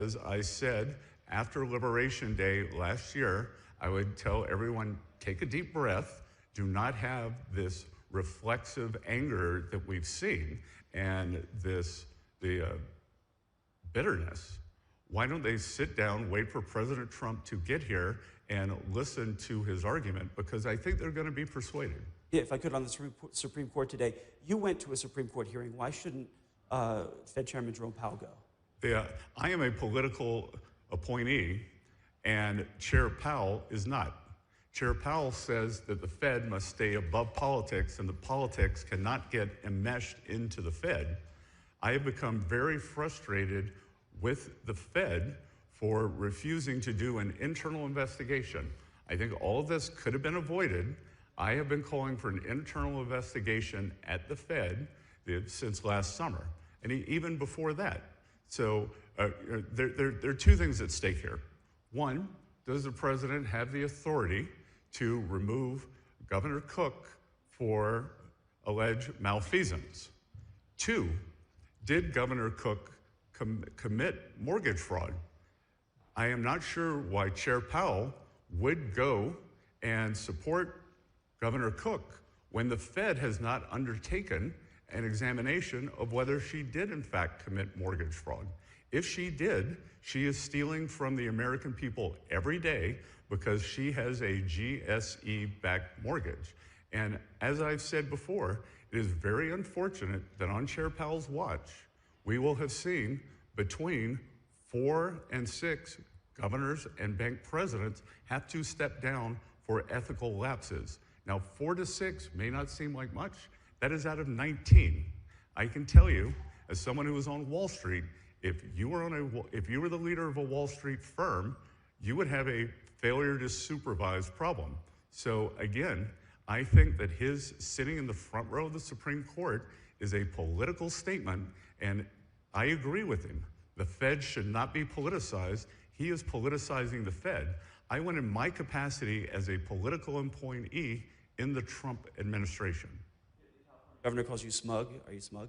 As I said, after Liberation Day last year, I would tell everyone, take a deep breath, do not have this reflexive anger that we've seen and the bitterness. Why don't they sit down, wait for President Trump to get here and listen to his argument? Because I think they're going to be persuaded. Yeah, if I could, on the Supreme Court today, you went to a Supreme Court hearing. Why shouldn't Fed Chairman Jerome Powell go? Yeah, I am a political appointee, and Chair Powell is not. Chair Powell says that the Fed must stay above politics and the politics cannot get enmeshed into the Fed. I have become very frustrated with the Fed for refusing to do an internal investigation. I think all of this could have been avoided. I have been calling for an internal investigation at the Fed since last summer, and even before that. So there are two things at stake here. One, does the president have the authority to remove Governor Cook for alleged malfeasance? Two, did Governor Cook commit mortgage fraud? I am not sure why Chair Powell would go and support Governor Cook when the Fed has not undertaken an examination of whether she did in fact commit mortgage fraud. If she did, she is stealing from the American people every day because she has a GSE-backed mortgage. And as I've said before, it is very unfortunate that on Chair Powell's watch, we will have seen between 4 and 6 governors and bank presidents have to step down for ethical lapses. Now, 4 to 6 may not seem like much. That is out of 19. I can tell you, as someone who was on Wall Street, if you were the leader of a Wall Street firm, you would have a failure to supervise problem. So again, I think that his sitting in the front row of the Supreme Court is a political statement, and I agree with him. The Fed should not be politicized. He is politicizing the Fed. I went in my capacity as a political appointee in the Trump administration. Governor calls you smug. Are you smug?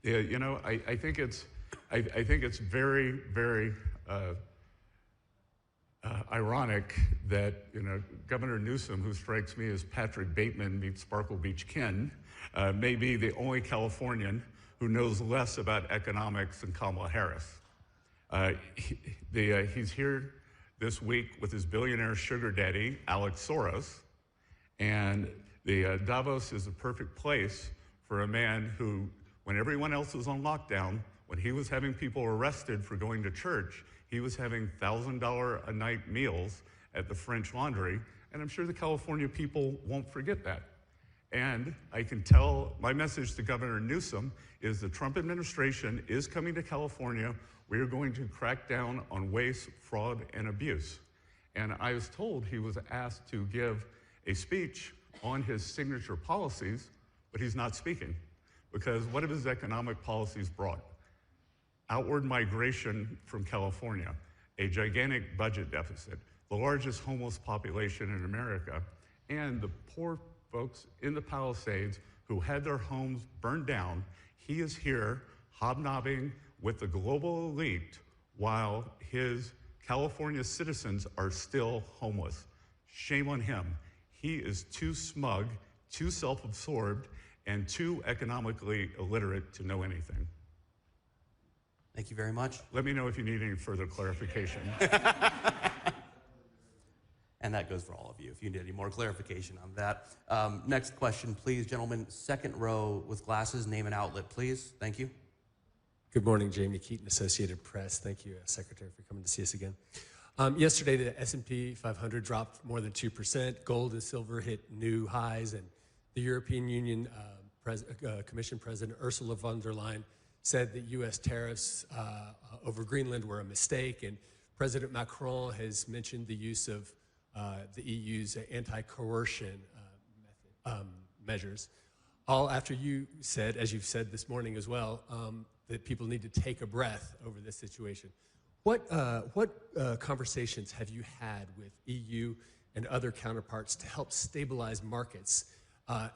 Yeah, you know, I think it's very, very ironic that, you know, Governor Newsom, who strikes me as Patrick Bateman meets Sparkle Beach Ken, may be the only Californian who knows less about economics than Kamala Harris. He's here this week with his billionaire sugar daddy, Alex Soros, and Davos is a perfect place for a man who, when everyone else was on lockdown, when he was having people arrested for going to church, he was having $1,000 a night meals at the French Laundry, and I'm sure the California people won't forget that. And I can tell my message to Governor Newsom is the Trump administration is coming to California. We are going to crack down on waste, fraud, and abuse. And I was told he was asked to give a speech on his signature policies, but he's not speaking. Because what have his economic policies brought? Outward migration from California, a gigantic budget deficit, the largest homeless population in America, and the poor folks in the Palisades who had their homes burned down. He is here hobnobbing with the global elite while his California citizens are still homeless. Shame on him. He is too smug, too self-absorbed, and too economically illiterate to know anything. Thank you very much. Let me know if you need any further clarification. And that goes for all of you, if you need any more clarification on that. Next question, please, gentlemen. Second row with glasses, name and outlet, please. Thank you. Good morning, Jamie Keaton, Associated Press. Thank you, Secretary, for coming to see us again. Yesterday, the S&P 500 dropped more than 2%. Gold and silver hit new highs, and the European Union Commission President Ursula von der Leyen said that U.S. tariffs over Greenland were a mistake, and President Macron has mentioned the use of the EU's anti-coercion measures. All after you said, as you've said this morning as well, that people need to take a breath over this situation. What conversations have you had with EU and other counterparts to help stabilize markets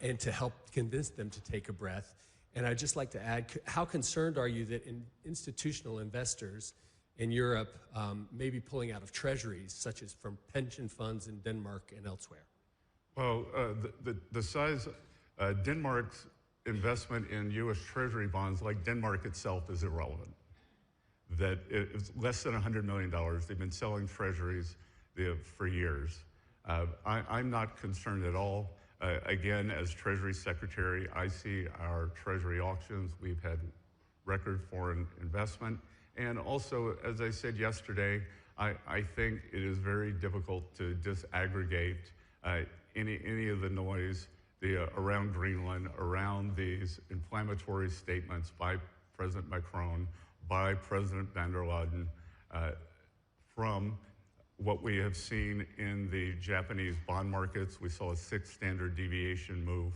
and to help convince them to take a breath? And I'd just like to add, how concerned are you that institutional investors in Europe maybe pulling out of treasuries, such as from pension funds in Denmark and elsewhere? Well, the size, Denmark's investment in U.S. Treasury bonds, like Denmark itself, is irrelevant. That it's less than $100 million. They've been selling treasuries for years. I'm not concerned at all. Again, as Treasury Secretary, I see our Treasury auctions. We've had record foreign investment. And also, as I said yesterday, I think it is very difficult to disaggregate any of the noise around Greenland, around these inflammatory statements by President Macron, by President van der Leyen, from what we have seen in the Japanese bond markets. We saw a 6 standard deviation move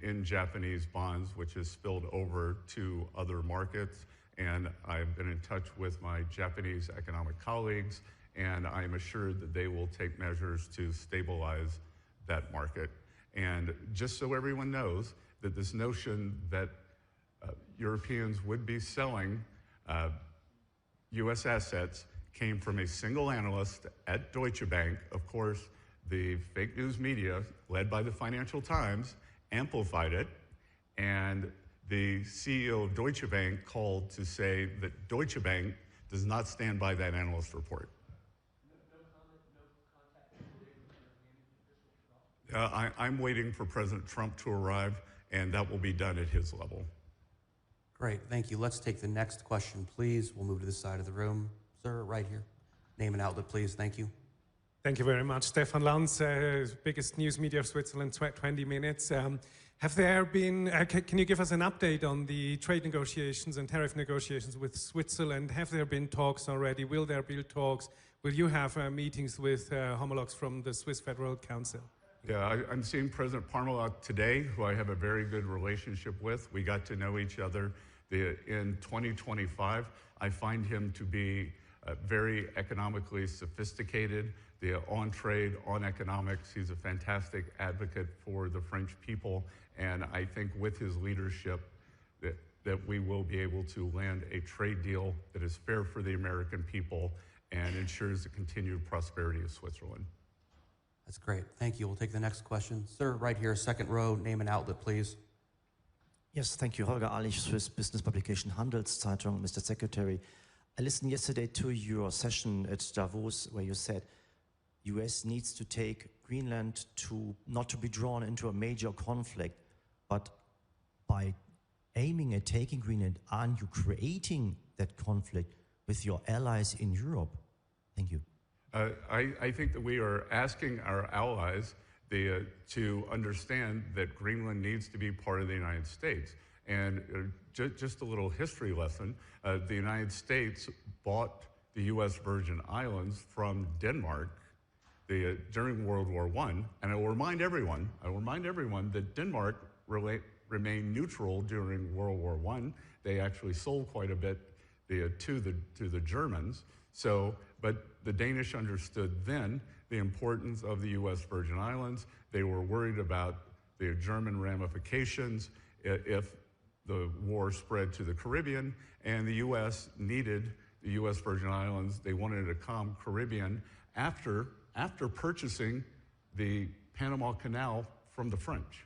in Japanese bonds, which has spilled over to other markets. And I've been in touch with my Japanese economic colleagues, and I'm assured that they will take measures to stabilize that market. And just so everyone knows, that this notion that Europeans would be selling U.S. assets came from a single analyst at Deutsche Bank. Of course, the fake news media, led by the Financial Times, amplified it, and the CEO of Deutsche Bank called to say that Deutsche Bank does not stand by that analyst report. No comment, no contact from European officials at all? I'm waiting for President Trump to arrive, and that will be done at his level. Great, thank you. Let's take the next question, please. We'll move to this side of the room. Sir, right here. Name and outlet, please. Thank you. Thank you very much. Stefan Lanz, biggest news media of Switzerland, 20 minutes. Have there been, can you give us an update on the trade negotiations and tariff negotiations with Switzerland? Have there been talks already? Will there be talks? Will you have meetings with homologues from the Swiss Federal Council? Yeah, I'm seeing President Parmalat today, who I have a very good relationship with. We got to know each other in 2025. I find him to be very economically sophisticated, on trade, on economics. He's a fantastic advocate for the French people. And I think with his leadership that we will be able to land a trade deal that is fair for the American people and ensures the continued prosperity of Switzerland. That's great. Thank you. We'll take the next question. Sir, right here, second row. Name and outlet, please. Yes, thank you. Holger Ahlich, Swiss business publication Handelszeitung. Mr. Secretary, I listened yesterday to your session at Davos where you said US needs to take Greenland not to be drawn into a major conflict, but by aiming at taking Greenland, aren't you creating that conflict with your allies in Europe? Thank you. I think that we are asking our allies to understand that Greenland needs to be part of the United States. And just a little history lesson, the United States bought the U.S. Virgin Islands from Denmark during World War I. And I will remind everyone that Denmark remained neutral during World War I. They actually sold quite a bit to the Germans. But the Danish understood then the importance of the U.S. Virgin Islands. They were worried about the German ramifications if the war spread to the Caribbean, and the U.S. needed the U.S. Virgin Islands. They wanted a calm Caribbean after purchasing the Panama Canal from the French.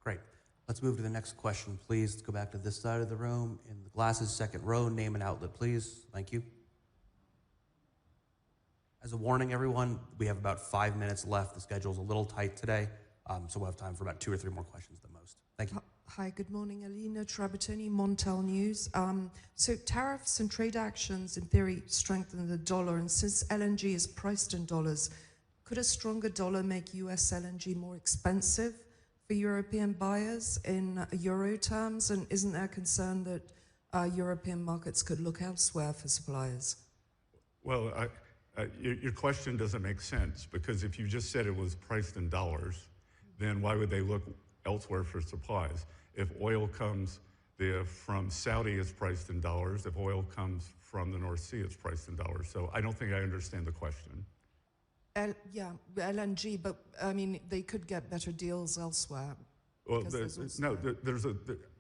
Great. Let's move to the next question, please. Let's go back to this side of the room. In the glasses, second row, name and outlet, please. Thank you. As a warning, everyone, we have about 5 minutes left. The schedule's a little tight today, so we'll have time for about 2 or 3 more questions at the most. Thank you. Hi, good morning. Alina Trabatoni, Montel News. So tariffs and trade actions, in theory, strengthen the dollar. And since LNG is priced in dollars, could a stronger dollar make US LNG more expensive for European buyers in euro terms? And isn't there concern that European markets could look elsewhere for suppliers? Well, your question doesn't make sense, because if you just said it was priced in dollars, then why would they look elsewhere for supplies? If oil comes from Saudi, it's priced in dollars. If oil comes from the North Sea, it's priced in dollars. So I don't think I understand the question. Yeah, LNG, but I mean, they could get better deals elsewhere. Well, Because there's also- no,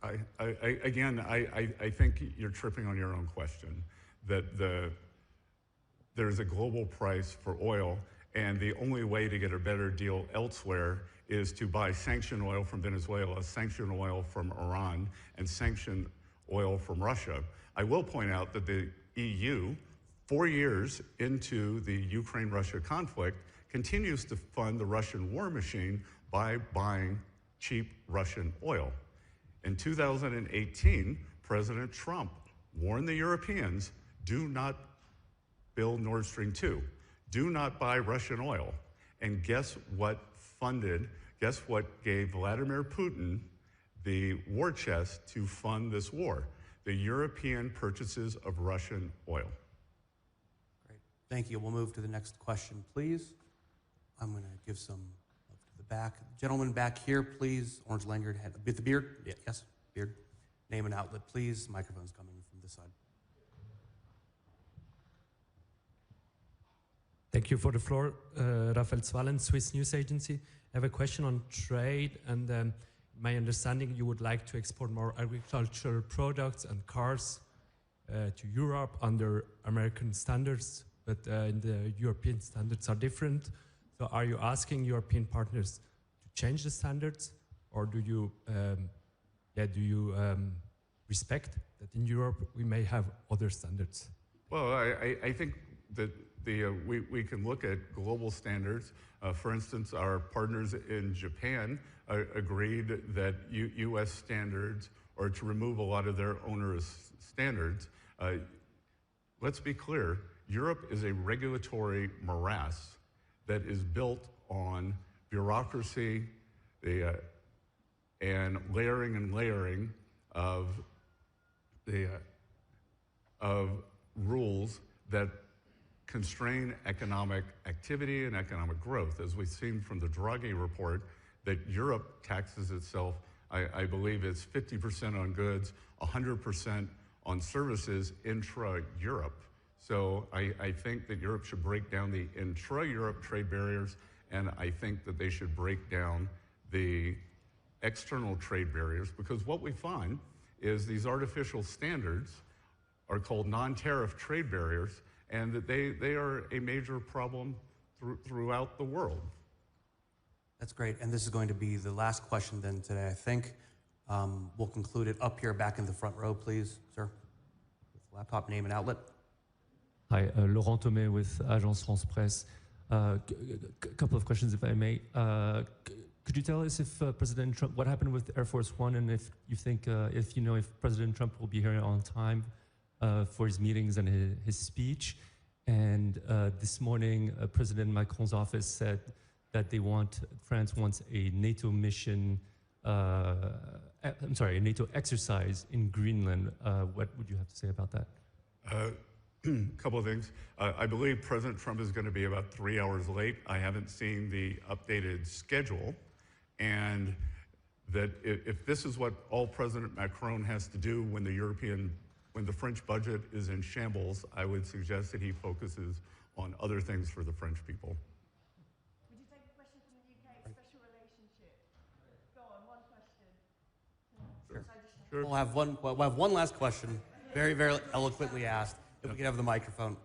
I think you're tripping on your own question. That there's a global price for oil, and the only way to get a better deal elsewhere is to buy sanctioned oil from Venezuela, sanctioned oil from Iran, and sanctioned oil from Russia. I will point out that the EU, 4 years into the Ukraine-Russia conflict, continues to fund the Russian war machine by buying cheap Russian oil. In 2018, President Trump warned the Europeans, do not build Nord Stream 2. Do not buy Russian oil. And guess what gave Vladimir Putin the war chest to fund this war? The European purchases of Russian oil. Great. Thank you. We'll move to the next question, please. I'm going to give some love to the back. Gentleman back here, please. Orange lanyard, head. The beard? Yeah, yes, beard. Name and outlet, please. Microphone's coming from this side. Thank you for the floor. Raphael Zwallen, Swiss News Agency. I have a question on trade, and my understanding you would like to export more agricultural products and cars to Europe under American standards, but in the European standards are different. So are you asking European partners to change the standards, or do you respect that in Europe we may have other standards? Well, I think that we can look at global standards. For instance, our partners in Japan agreed that U.S. standards are to remove a lot of their onerous standards. Let's be clear, Europe is a regulatory morass that is built on bureaucracy and layering of rules that constrain economic activity and economic growth. As we've seen from the Draghi report, that Europe taxes itself, I believe it's 50% on goods, 100% on services intra-Europe. So I think that Europe should break down the intra-Europe trade barriers, and I think that they should break down the external trade barriers, because what we find is these artificial standards are called non-tariff trade barriers, and that they are a major problem throughout the world. That's great, and this is going to be the last question then today, I think. We'll conclude it up here back in the front row, please, sir. With laptop, name, and outlet. Hi, Laurent Thomé with Agence France Presse. Couple of questions, if I may. Could you tell us if President Trump, what happened with Air Force One, and if you think, if President Trump will be here on time for his meetings and his speech? And this morning, President Macron's office said that France wants a NATO mission, a NATO exercise in Greenland. What would you have to say about that? Couple of things. I believe President Trump is going to be about 3 hours late. I haven't seen the updated schedule. And that if this is what all President Macron has to do when the French budget is in shambles, I would suggest that he focuses on other things for the French people. Would you take a question from the UK, special relationship? Go on, one question. Sure. We'll have one last question, very, very eloquently asked. If we could have the microphone.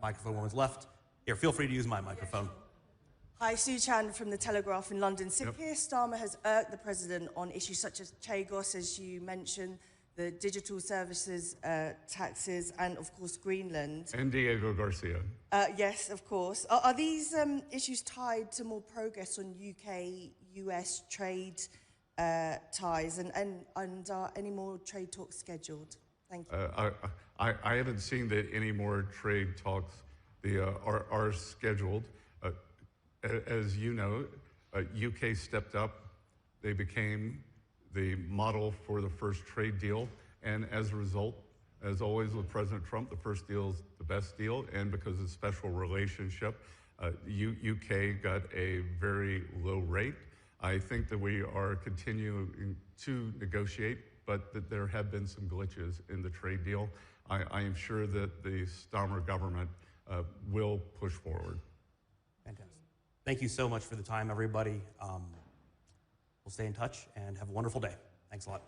Microphone woman's left. Here, feel free to use my microphone. Hi, Sue Chan from The Telegraph in London. Sir Keir Starmer has irked the president on issues such as Chagos, as you mentioned, the digital services taxes, and of course Greenland. And Diego Garcia. Yes, of course. Are these issues tied to more progress on UK-US trade ties, and are any more trade talks scheduled? Thank you. I haven't seen that any more trade talks are scheduled. As you know, UK stepped up. They became the model for the first trade deal. And as a result, as always with President Trump, the first deal is the best deal. And because of special relationship, UK got a very low rate. I think that we are continuing to negotiate, but that there have been some glitches in the trade deal. I am sure that the Starmer government will push forward. Fantastic. Thank you so much for the time, everybody. We'll stay in touch and have a wonderful day. Thanks a lot.